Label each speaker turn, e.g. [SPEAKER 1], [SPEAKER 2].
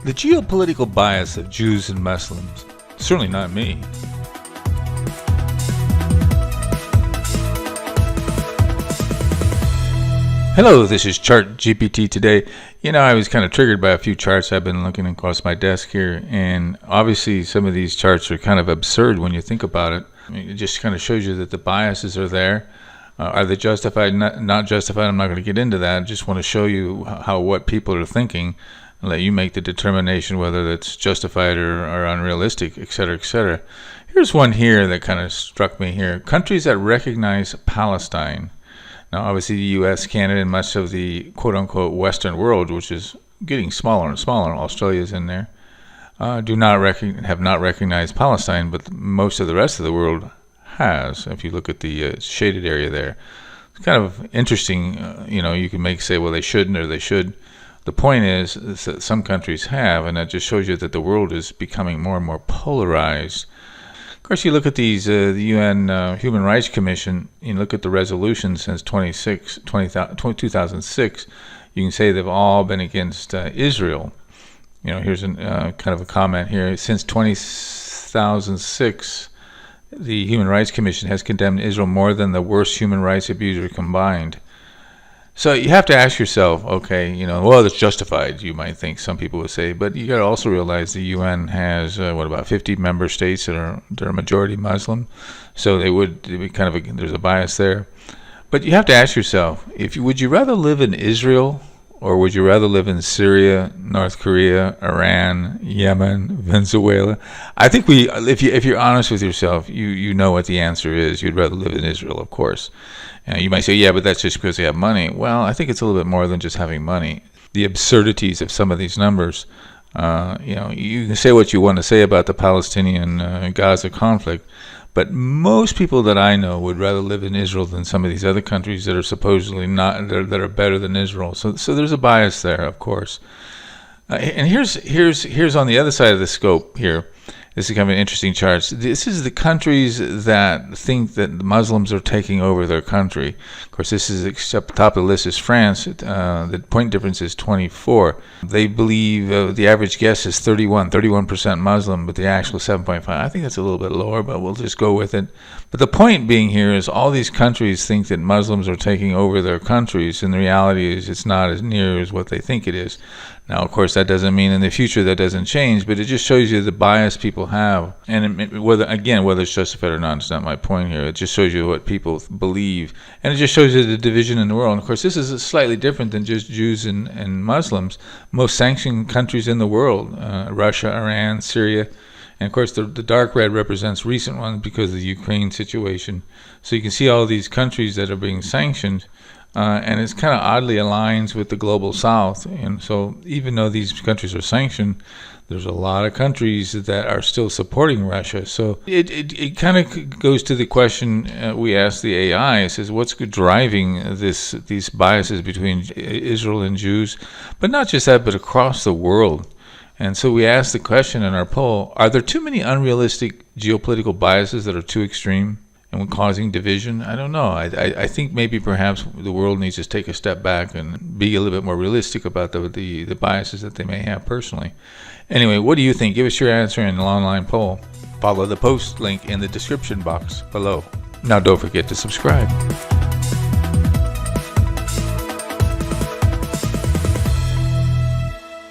[SPEAKER 1] The geopolitical bias of Jews and Muslims. Certainly not me. Hello, this is Chart GPT today. I was kind of triggered by a few charts I've been looking across my desk here, and obviously some of these charts are kind of absurd when you think about it. It just kind of shows you that the biases are there. Are they justified? Not justified? I'm not going to get into that. I just want to show you what people are thinking and let you make the determination whether that's justified or unrealistic, etc., etc. Here's one here that kind of struck me here. Countries that recognize Palestine. Now, obviously, the U.S., Canada, and much of the quote-unquote Western world, which is getting smaller and smaller, Australia's in there, have not recognized Palestine, but most of the rest of the world has. If you look at the shaded area there, it's kind of interesting. You can say, well, they shouldn't or they should. The point is that some countries have, and that just shows you that the world is becoming more and more polarized. Of course, you look at these, the UN Human Rights Commission, you look at the resolutions since 2006, you can say they've all been against Israel. Here's kind of a comment here. Since 2006, the Human Rights Commission has condemned Israel more than the worst human rights abuser combined. So you have to ask yourself, okay, well, it's justified, you might think, some people would say, but you got to also realize the UN has, about 50 member states that are majority Muslim, so there's a bias there. But you have to ask yourself, would you rather live in Israel, or would you rather live in Syria, North Korea, Iran, Yemen, Venezuela? I think if you're honest with yourself, you know what the answer is. You'd rather live in Israel, of course. You might say, yeah, but that's just because they have money. Well, I think it's a little bit more than just having money. The absurdities of some of these numbers. You can say what you want to say about the Palestinian Gaza conflict, but most people that I know would rather live in Israel than some of these other countries that are supposedly not, that are better than Israel. So there's a bias there, of course. And here's on the other side of the scope here. This is kind of an interesting chart. This is the countries that think that the Muslims are taking over their country. Of course, this is at the top of the list is France. The point difference is 24. They believe the average guess is 31% Muslim, but the actual 7.5. I think that's a little bit lower, but we'll just go with it. But the point being here is all these countries think that Muslims are taking over their countries, and the reality is it's not as near as what they think it is. Now, of course, that doesn't mean in the future that doesn't change, but it just shows you the bias people have. And whether it's justified or not, it's not my point here. It just shows you what people believe. And it just shows you the division in the world. And of course, this is slightly different than just Jews and Muslims. Most sanctioned countries in the world, Russia, Iran, Syria. And of course, the dark red represents recent ones because of the Ukraine situation. So you can see all these countries that are being sanctioned. And it's kind of oddly aligns with the global south. And so even though these countries are sanctioned, there's a lot of countries that are still supporting Russia. So it kind of goes to the question we asked the AI. It says, what's driving these biases between Israel and Jews? But not just that, but across the world. And so we asked the question in our poll, are there too many unrealistic geopolitical biases that are too extreme and causing division? I don't know. I think maybe perhaps the world needs to take a step back and be a little bit more realistic about the biases that they may have personally. Anyway, what do you think? Give us your answer in an online poll. Follow the post link in the description box below. Now don't forget to subscribe.